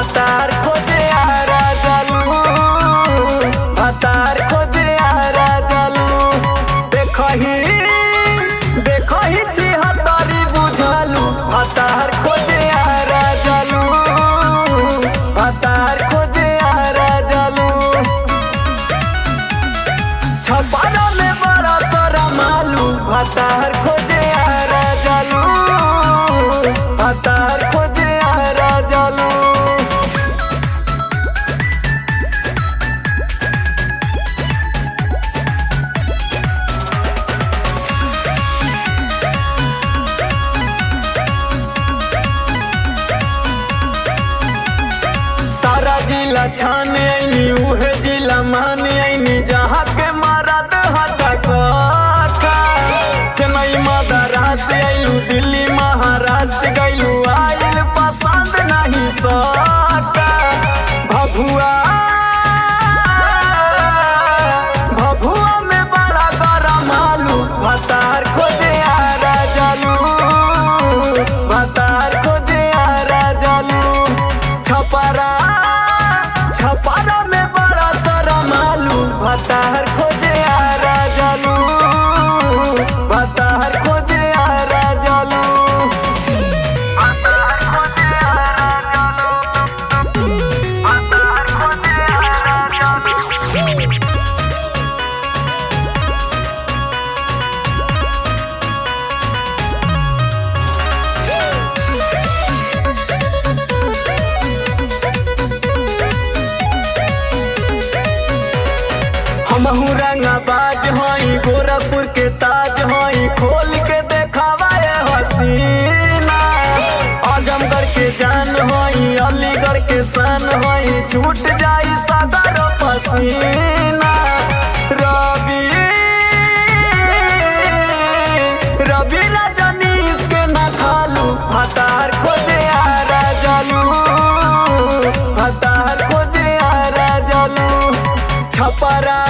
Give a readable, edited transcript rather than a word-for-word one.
भतार खोजे आरा जालू, भतार खोजे आरा जालू। देखही देखही छिहत्तरी बुझालू, भतार खोजे आरा जालू, भतार खोजे आरा जालू। छपारा में बड़ा सारा मालू, भतार खोजे आरा जालू, भतार खोजे आरा जालू। सारा जिला छाने आईनी, उहे जिला माने आईनी, जहाँ के मरद हटा कटा। चेन्नई मद्रास आइलू, दिल्ली महाराष्ट्र गइलू, आइल पसंद नहीं सटा। भभुआ भभुआ में बड़ा गरम आलू, भतार खोजे आरा जालू, भतार खोजे आरा जालू। छपरा छपरा में बड़ा शरम आलू, भतार खोजे आरा जालू, भतार खोजे आरा जालू, भतार खोजे आरा जालू, भतार खोजे आरा जालू। हमहू रंगाबाज हई, गोरखपुर के ताज हई, खोल के देखावा ये हसीना। आजमगढ़ के जान हई, अलीगढ़ के शान हई, छूट जाई सदर पसीना। रवि रवि रजनीश के ना खालू, भतार खोजे आरा जालू, भतार खोजे आरा जालू। छपरा